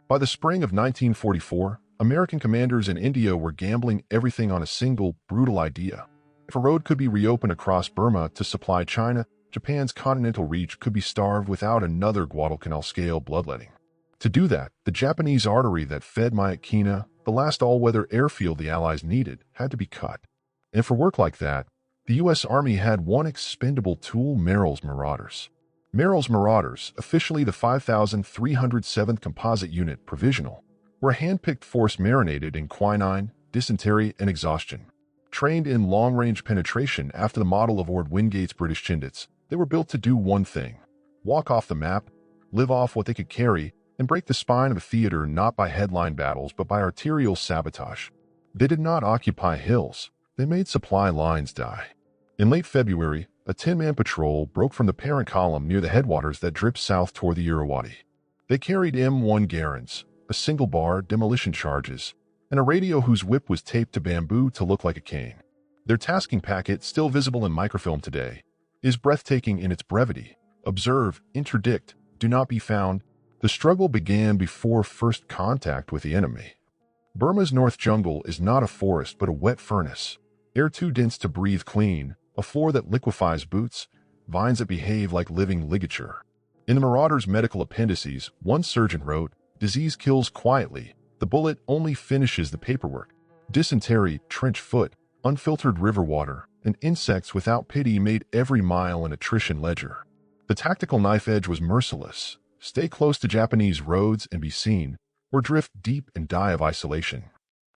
By the spring of 1944, American commanders in India were gambling everything on a single, brutal idea. If a road could be reopened across Burma to supply China, Japan's continental reach could be starved without another Guadalcanal-scale bloodletting. To do that, the Japanese artery that fed Myitkyina, the last all-weather airfield the Allies needed, had to be cut. And for work like that, the U.S. Army had one expendable tool: Merrill's Marauders. Merrill's Marauders, officially the 5,307th Composite Unit Provisional, were a hand-picked force marinated in quinine, dysentery, and exhaustion. Trained in long-range penetration after the model of Ord Wingate's British Chindits, they were built to do one thing: walk off the map, live off what they could carry, and break the spine of a theater not by headline battles but by arterial sabotage. They did not occupy hills. They made supply lines die. In late February, a 10-man patrol broke from the parent column near the headwaters that dripped south toward the Irrawaddy. They carried M1 Garins, a single-bar demolition charges, and a radio whose whip was taped to bamboo to look like a cane. Their tasking packet, still visible in microfilm today, is breathtaking in its brevity. Observe, interdict, do not be found. The struggle began before first contact with the enemy. Burma's North Jungle is not a forest but a wet furnace. Air too dense to breathe clean, a floor that liquefies boots, vines that behave like living ligature. In the Marauders' medical appendices, one surgeon wrote, "Disease kills quietly. The bullet only finishes the paperwork." Dysentery, trench foot, unfiltered river water, and insects without pity made every mile an attrition ledger. The tactical knife edge was merciless. Stay close to Japanese roads and be seen, or drift deep and die of isolation.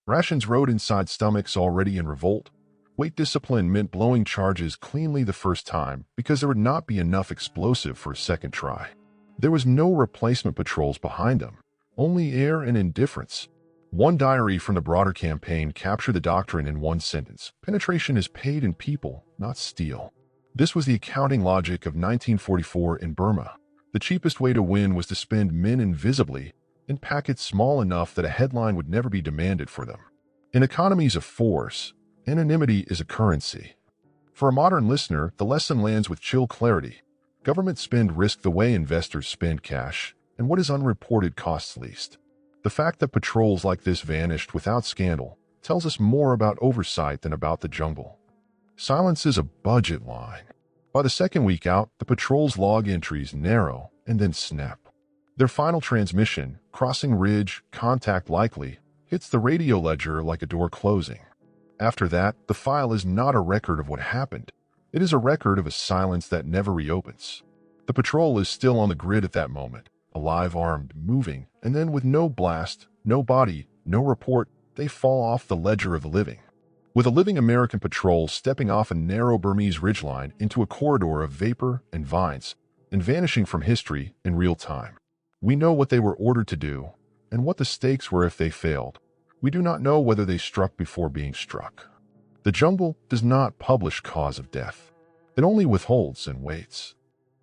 Rations rode inside stomachs already in revolt. Weight discipline meant blowing charges cleanly the first time because there would not be enough explosive for a second try. There was no replacement patrols behind them, only air and indifference. One diary from the broader campaign captured the doctrine in one sentence: penetration is paid in people, not steel. This was the accounting logic of 1944 in Burma. The cheapest way to win was to spend men invisibly in packets small enough that a headline would never be demanded for them. In economies of force, anonymity is a currency. For a modern listener, the lesson lands with chill clarity. Government spend risk the way investors spend cash, and what is unreported costs least. The fact that patrols like this vanished without scandal tells us more about oversight than about the jungle. Silence is a budget line. By the second week out, the patrol's log entries narrow and then snap. Their final transmission, crossing ridge, contact likely, hits the radio ledger like a door closing. After that, the file is not a record of what happened. It is a record of a silence that never reopens. The patrol is still on the grid at that moment, alive, armed, moving, and then with no blast, no body, no report, they fall off the ledger of the living. With a living American patrol stepping off a narrow Burmese ridgeline into a corridor of vapor and vines, and vanishing from history in real time. We know what they were ordered to do, and what the stakes were if they failed. We do not know whether they struck before being struck. The jungle does not publish cause of death. It only withholds and waits.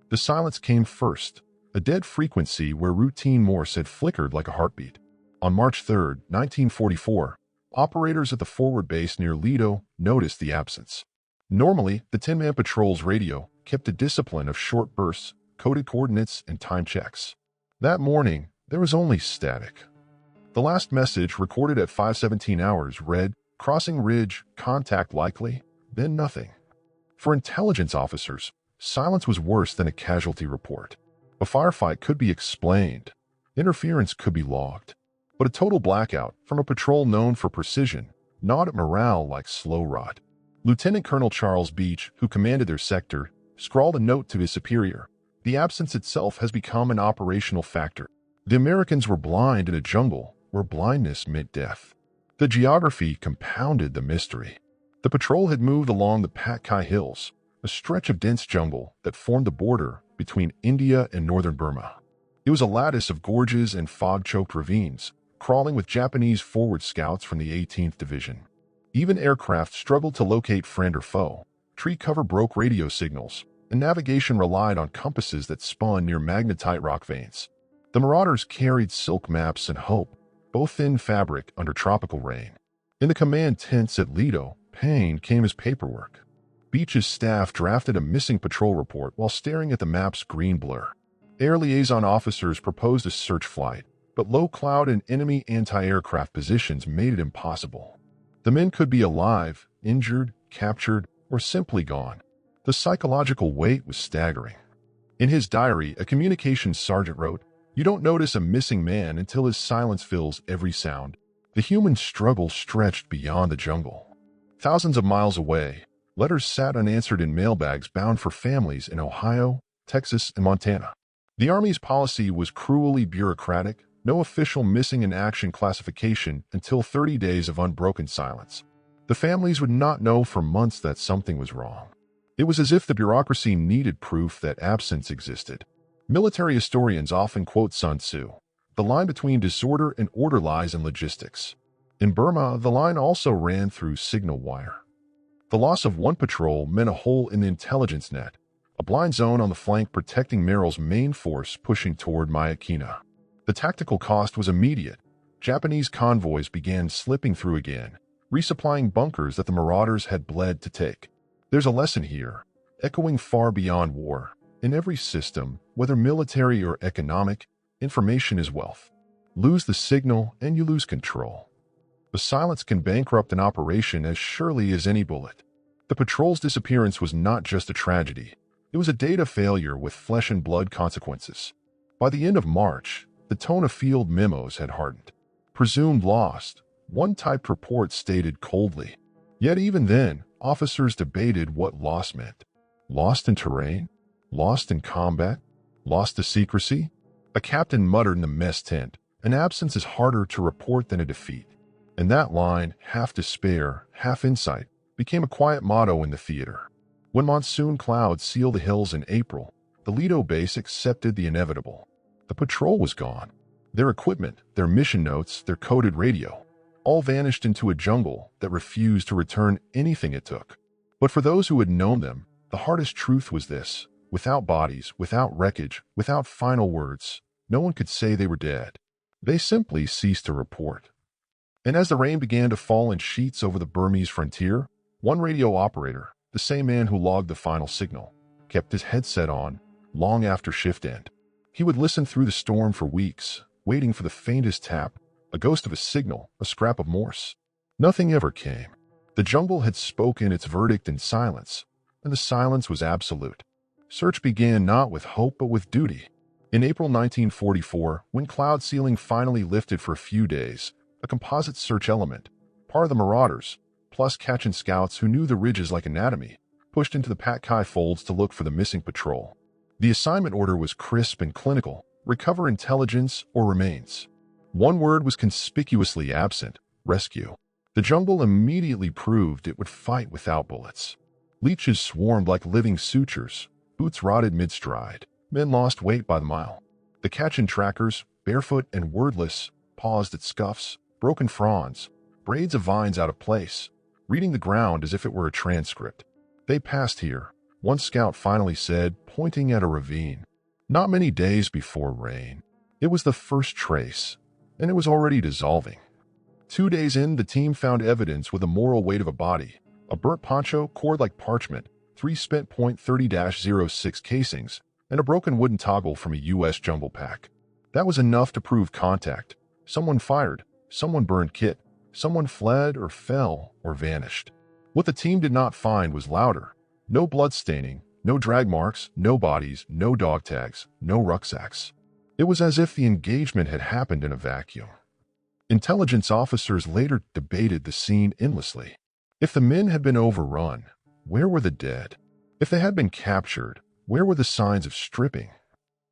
The silence came first, a dead frequency where routine Morse had flickered like a heartbeat. On March 3, 1944, operators at the forward base near Lido noticed the absence. Normally, the 10-man patrol's radio kept a discipline of short bursts, coded coordinates, and time checks. That morning, there was only static. The last message, recorded at 5:17 hours, read, "Crossing ridge, contact likely," then nothing. For intelligence officers, silence was worse than a casualty report. A firefight could be explained. Interference could be logged. But a total blackout from a patrol known for precision gnawed at morale like slow rot. Lieutenant Colonel Charles Beach, who commanded their sector, scrawled a note to his superior. The absence itself has become an operational factor. The Americans were blind in a jungle where blindness meant death. The geography compounded the mystery. The patrol had moved along the Patkai Hills, a stretch of dense jungle that formed the border between India and northern Burma. It was a lattice of gorges and fog-choked ravines, crawling with Japanese forward scouts from the 18th Division. Even aircraft struggled to locate friend or foe. Tree cover broke radio signals, and navigation relied on compasses that spun near magnetite rock veins. The Marauders carried silk maps and hope, both thin fabric under tropical rain. In the command tents at Lido, pain came as paperwork. Beach's staff drafted a missing patrol report while staring at the map's green blur. Air liaison officers proposed a search flight, but low cloud and enemy anti-aircraft positions made it impossible. The men could be alive, injured, captured, or simply gone. The psychological weight was staggering. In his diary, a communications sergeant wrote, "You don't notice a missing man until his silence fills every sound." The human struggle stretched beyond the jungle. Thousands of miles away, letters sat unanswered in mailbags bound for families in Ohio, Texas, and Montana. The Army's policy was cruelly bureaucratic, no official missing in action classification until 30 days of unbroken silence. The families would not know for months that something was wrong. It was as if the bureaucracy needed proof that absence existed. Military historians often quote Sun Tzu. The line between disorder and order lies in logistics. In Burma, the line also ran through signal wire. The loss of one patrol meant a hole in the intelligence net, a blind zone on the flank protecting Merrill's main force pushing toward Myakina. The tactical cost was immediate. Japanese convoys began slipping through again, resupplying bunkers that the marauders had bled to take. There's a lesson here, echoing far beyond war. In every system, whether military or economic, information is wealth. Lose the signal and you lose control. The silence can bankrupt an operation as surely as any bullet. The patrol's disappearance was not just a tragedy. It was a data failure with flesh and blood consequences. By the end of March, the tone of field memos had hardened. Presumed lost, one typed report stated coldly. Yet even then, officers debated what loss meant. Lost in terrain? Lost in combat? Lost to secrecy? A captain muttered in the mess tent, "An absence is harder to report than a defeat." And that line, half despair, half insight, became a quiet motto in the theater. When monsoon clouds sealed the hills in April, the Lido base accepted the inevitable. The patrol was gone. Their equipment, their mission notes, their coded radio, all vanished into a jungle that refused to return anything it took. But for those who had known them, the hardest truth was this: without bodies, without wreckage, without final words, no one could say they were dead. They simply ceased to report. And as the rain began to fall in sheets over the Burmese frontier, one radio operator, the same man who logged the final signal, kept his headset on long after shift end. He would listen through the storm for weeks, waiting for the faintest tap, a ghost of a signal, a scrap of Morse. Nothing ever came. The jungle had spoken its verdict in silence, and the silence was absolute. Search began not with hope but with duty. In April 1944, when cloud ceiling finally lifted for a few days, a composite search element, part of the marauders, plus Kachin scouts who knew the ridges like anatomy, pushed into the Patkai folds to look for the missing patrol. The assignment order was crisp and clinical: recover intelligence or remains. One word was conspicuously absent: rescue. The jungle immediately proved it would fight without bullets. Leeches swarmed like living sutures, boots rotted mid-stride, men lost weight by the mile. The Kachin trackers, barefoot and wordless, paused at scuffs, broken fronds, braids of vines out of place, reading the ground as if it were a transcript. "They passed here," one scout finally said, pointing at a ravine. Not many days before rain. It was the first trace, and it was already dissolving. 2 days in, the team found evidence with the moral weight of a body: a burnt poncho cored like parchment, 3 spent .30-06 casings, and a broken wooden toggle from a U.S. jumble pack. That was enough to prove contact. Someone fired, someone burned kit, someone fled or fell or vanished. What the team did not find was louder. No blood staining, no drag marks, no bodies, no dog tags, no rucksacks. It was as if the engagement had happened in a vacuum. Intelligence officers later debated the scene endlessly. If the men had been overrun, where were the dead? If they had been captured, where were the signs of stripping?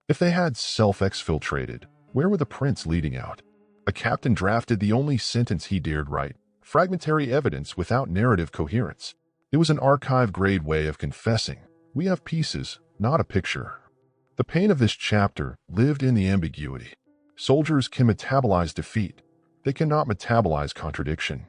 If they had self-exfiltrated, where were the prints leading out? A captain drafted the only sentence he dared write: fragmentary evidence without narrative coherence. It was an archive-grade way of confessing: we have pieces, not a picture. The pain of this chapter lived in the ambiguity. Soldiers can metabolize defeat. They cannot metabolize contradiction.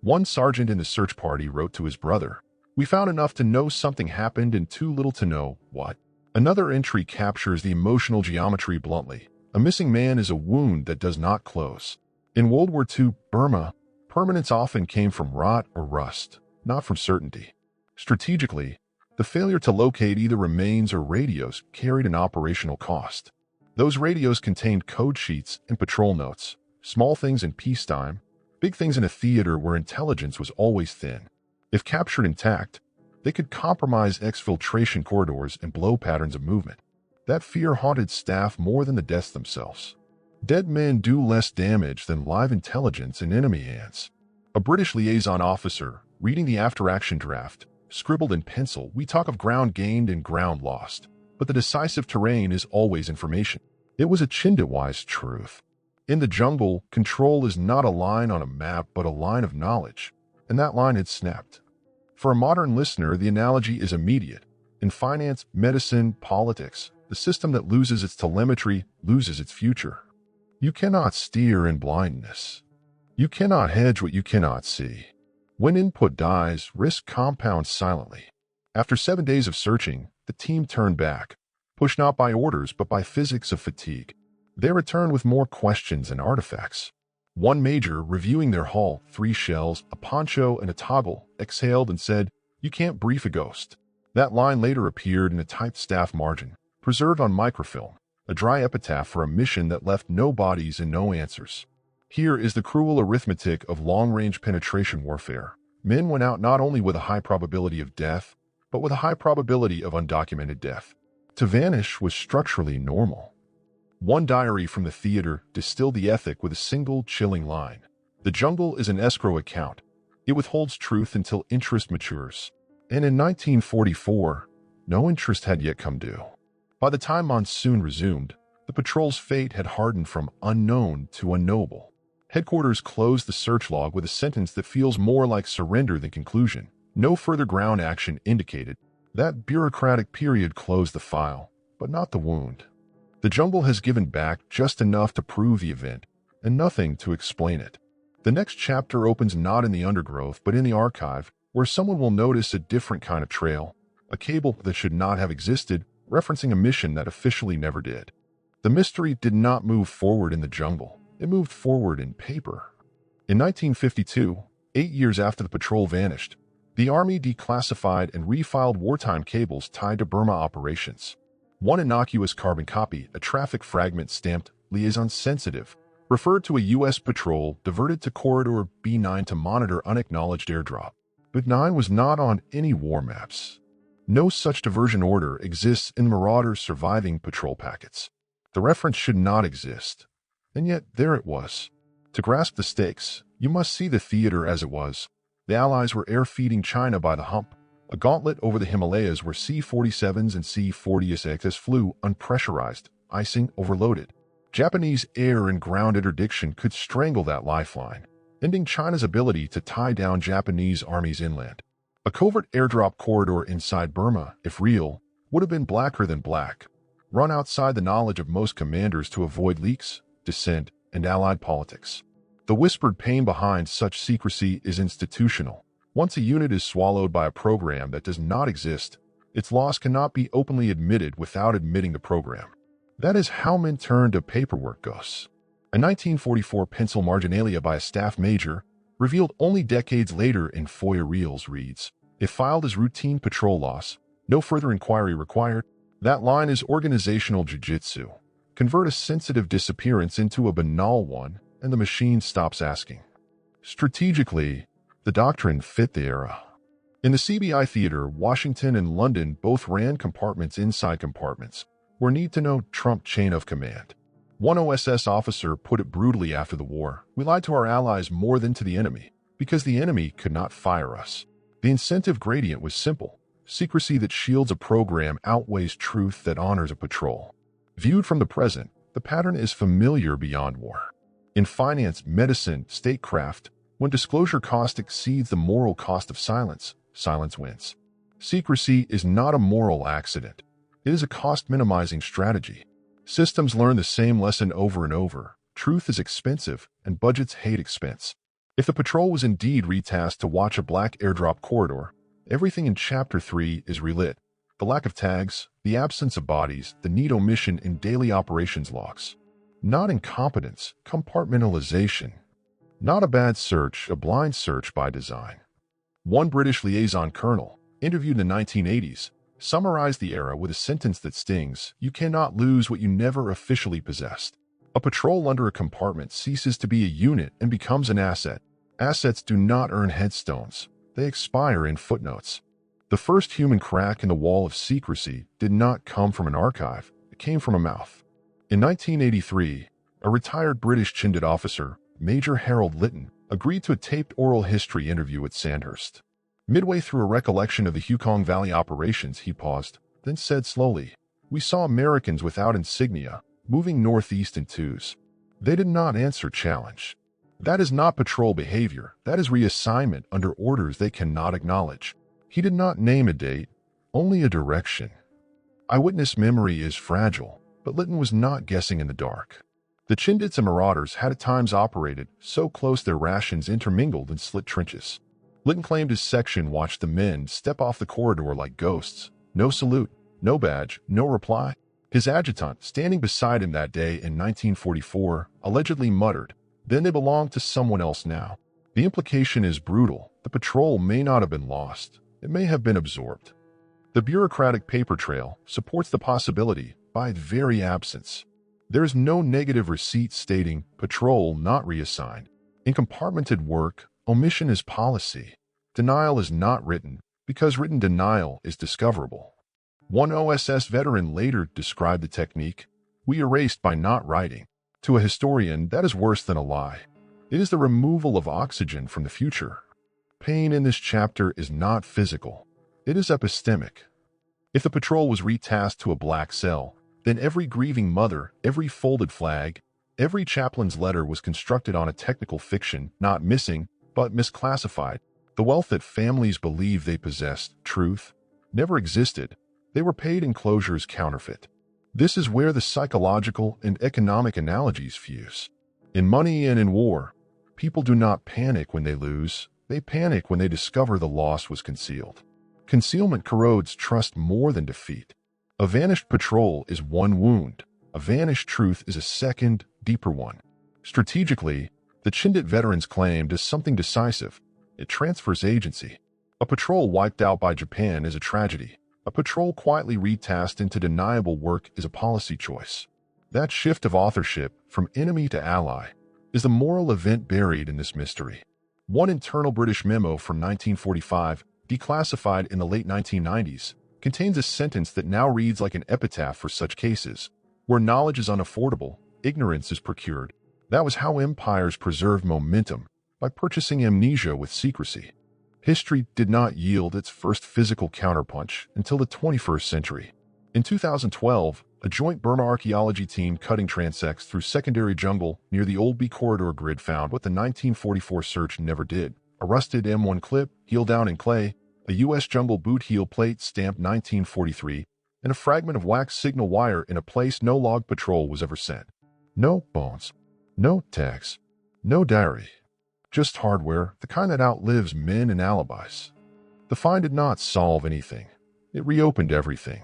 One sergeant in the search party wrote to his brother, "We found enough to know something happened and too little to know what." Another entry captures the emotional geometry bluntly: a missing man is a wound that does not close. In World War II Burma, permanence often came from rot or rust, not from certainty. Strategically, the failure to locate either remains or radios carried an operational cost. Those radios contained code sheets and patrol notes, small things in peacetime, big things in a theater where intelligence was always thin. If captured intact, they could compromise exfiltration corridors and blow patterns of movement. That fear haunted staff more than the deaths themselves. Dead men do less damage than live intelligence in enemy hands. A British liaison officer, reading the after-action draft, scribbled in pencil, "We talk of ground gained and ground lost, but the decisive terrain is always information." It was a Chindit-wise truth. In the jungle, control is not a line on a map but a line of knowledge, and that line had snapped. For a modern listener, the analogy is immediate. In finance, medicine, politics, the system that loses its telemetry loses its future. You cannot steer in blindness. You cannot hedge what you cannot see. When input dies, risk compounds silently. After 7 days of searching, the team turned back, pushed not by orders but by physics of fatigue. They returned with more questions and artifacts. One major, reviewing their haul, 3 shells, a poncho, and a toggle, exhaled and said, "You can't brief a ghost." That line later appeared in a typed staff margin, preserved on microfilm, a dry epitaph for a mission that left no bodies and no answers. Here is the cruel arithmetic of long-range penetration warfare. Men went out not only with a high probability of death, but with a high probability of undocumented death. To vanish was structurally normal. One diary from the theater distilled the ethic with a single chilling line. "The jungle is an escrow account. It withholds truth until interest matures." And in 1944, no interest had yet come due. By the time monsoon resumed, the patrol's fate had hardened from unknown to unknowable. Headquarters closed the search log with a sentence that feels more like surrender than conclusion. No further ground action indicated. That bureaucratic period closed the file, but not the wound. The jungle has given back just enough to prove the event, and nothing to explain it. The next chapter opens not in the undergrowth, but in the archive, where someone will notice a different kind of trail, a cable that should not have existed, referencing a mission that officially never did. The mystery did not move forward in the jungle. It moved forward in paper. In 1952, 8 years after the patrol vanished, the Army declassified and refiled wartime cables tied to Burma operations. One innocuous carbon copy, a traffic fragment stamped "Liaison Sensitive," referred to a U.S. patrol diverted to Corridor B9 to monitor unacknowledged airdrop. But 9 was not on any war maps. No such diversion order exists in Marauder's surviving patrol packets. The reference should not exist. And yet, there it was. To grasp the stakes, you must see the theater as it was. The Allies were air-feeding China by the hump, a gauntlet over the Himalayas where C-47s and C-40s flew unpressurized, icing overloaded. Japanese air and ground interdiction could strangle that lifeline, ending China's ability to tie down Japanese armies inland. A covert airdrop corridor inside Burma, if real, would have been blacker than black, run outside the knowledge of most commanders to avoid leaks, dissent, and allied politics. The whispered pain behind such secrecy is institutional. Once a unit is swallowed by a program that does not exist, its loss cannot be openly admitted without admitting the program. That is how men turn to paperwork ghosts. A 1944 pencil marginalia by a staff major, revealed only decades later in FOIA reels, reads, "If filed as routine patrol loss, no further inquiry required." That line is organizational jiu-jitsu. Convert a sensitive disappearance into a banal one, and the machine stops asking. Strategically, the doctrine fit the era. In the CBI theater, Washington and London both ran compartments inside compartments, where need-to-know trumped chain of command. One OSS officer put it brutally after the war: "We lied to our allies more than to the enemy, because the enemy could not fire us." The incentive gradient was simple. Secrecy that shields a program outweighs truth that honors a patrol. Viewed from the present, the pattern is familiar beyond war. In finance, medicine, statecraft, when disclosure cost exceeds the moral cost of silence, silence wins. Secrecy is not a moral accident. It is a cost-minimizing strategy. Systems learn the same lesson over and over. Truth is expensive, and budgets hate expense. If the patrol was indeed retasked to watch a black airdrop corridor, everything in Chapter 3 is relit. The lack of tags, the absence of bodies, the neat omission in daily operations logs. Not incompetence, compartmentalization. Not a bad search, a blind search by design. One British liaison colonel, interviewed in the 1980s, summarized the era with a sentence that stings: "You cannot lose what you never officially possessed." A patrol under a compartment ceases to be a unit and becomes an asset. Assets do not earn headstones. They expire in footnotes. The first human crack in the wall of secrecy did not come from an archive. It came from a mouth. In 1983, a retired British Chindit officer, Major Harold Lytton, agreed to a taped oral history interview at Sandhurst. Midway through a recollection of the Hukong Valley operations, he paused, then said slowly, "We saw Americans without insignia, moving northeast in twos. They did not answer challenge. That is not patrol behavior. That is reassignment under orders they cannot acknowledge." He did not name a date, only a direction. Eyewitness memory is fragile, but Lytton was not guessing in the dark. The Chindits and Marauders had at times operated so close their rations intermingled in slit trenches. Lytton claimed his section watched the men step off the corridor like ghosts. No salute, no badge, no reply. His adjutant, standing beside him that day in 1944, allegedly muttered, "Then they belong to someone else now." The implication is brutal. The patrol may not have been lost. It may have been absorbed. The bureaucratic paper trail supports the possibility by its very absence. There is no negative receipt stating patrol not reassigned. In compartmented work, omission is policy. Denial is not written, because written denial is discoverable. One OSS veteran later described the technique, "We erased by not writing." To a historian, that is worse than a lie. It is the removal of oxygen from the future. Pain in this chapter is not physical. It is epistemic. If the patrol was retasked to a black cell, then every grieving mother, every folded flag, every chaplain's letter was constructed on a technical fiction, not missing, but misclassified. The wealth that families believed they possessed, truth, never existed. They were paid in closure's counterfeit. This is where the psychological and economic analogies fuse. In money and in war, people do not panic when they lose. They panic when they discover the loss was concealed. Concealment corrodes trust more than defeat. A vanished patrol is one wound. A vanished truth is a second, deeper one. Strategically, the Chindit veterans claimed is something decisive. It transfers agency. A patrol wiped out by Japan is a tragedy. A patrol quietly retasked into deniable work is a policy choice. That shift of authorship from enemy to ally is the moral event buried in this mystery. One internal British memo from 1945, declassified in the late 1990s, contains a sentence that now reads like an epitaph for such cases. Where knowledge is unaffordable, ignorance is procured. That was how empires preserved momentum, by purchasing amnesia with secrecy. History did not yield its first physical counterpunch until the 21st century. In 2012, a joint Burma archaeology team cutting transects through secondary jungle near the old B corridor grid found what the 1944 search never did: a rusted M1 clip, heel down in clay, a U.S. jungle boot heel plate stamped 1943, and a fragment of wax signal wire in a place no log patrol was ever sent. No bones, no tags, no diary. Just hardware, the kind that outlives men and alibis. The find did not solve anything. It reopened everything.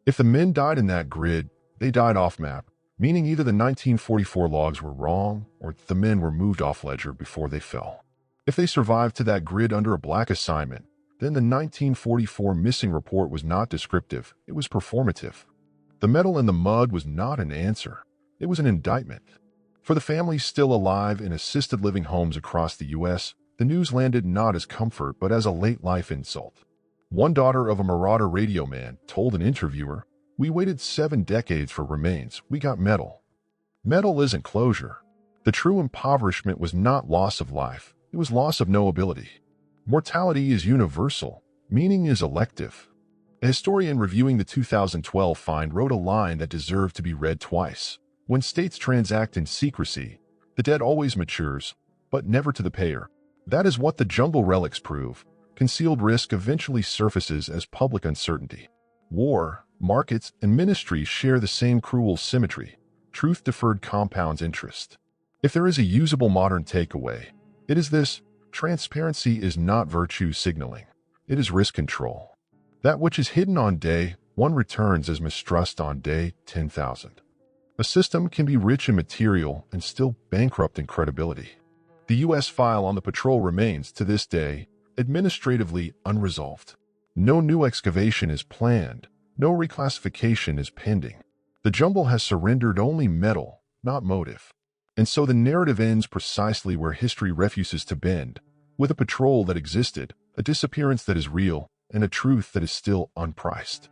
If the men died in that grid, they died off-map, meaning either the 1944 logs were wrong or the men were moved off-ledger before they fell. If they survived to that grid under a black assignment, then the 1944 missing report was not descriptive, it was performative. The metal in the mud was not an answer, it was an indictment. For the families still alive in assisted living homes across the U.S., the news landed not as comfort but as a late-life insult. One daughter of a Marauder radio man told an interviewer, "We waited 7 decades for remains. We got metal." Metal isn't closure. The true impoverishment was not loss of life. It was loss of knowability. Mortality is universal. Meaning is elective. A historian reviewing the 2012 find wrote a line that deserved to be read twice. When states transact in secrecy, the debt always matures, but never to the payer. That is what the jungle relics prove. Concealed risk eventually surfaces as public uncertainty. War, markets, and ministries share the same cruel symmetry. Truth deferred compounds interest. If there is a usable modern takeaway, it is this: transparency is not virtue signaling. It is risk control. That which is hidden on day 1 returns as mistrust on day 10,000. A system can be rich in material and still bankrupt in credibility. The U.S. file on the patrol remains, to this day, administratively unresolved. No new excavation is planned. No reclassification is pending. The jumble has surrendered only metal, not motive. And so the narrative ends precisely where history refuses to bend, with a patrol that existed, a disappearance that is real, and a truth that is still unpriced.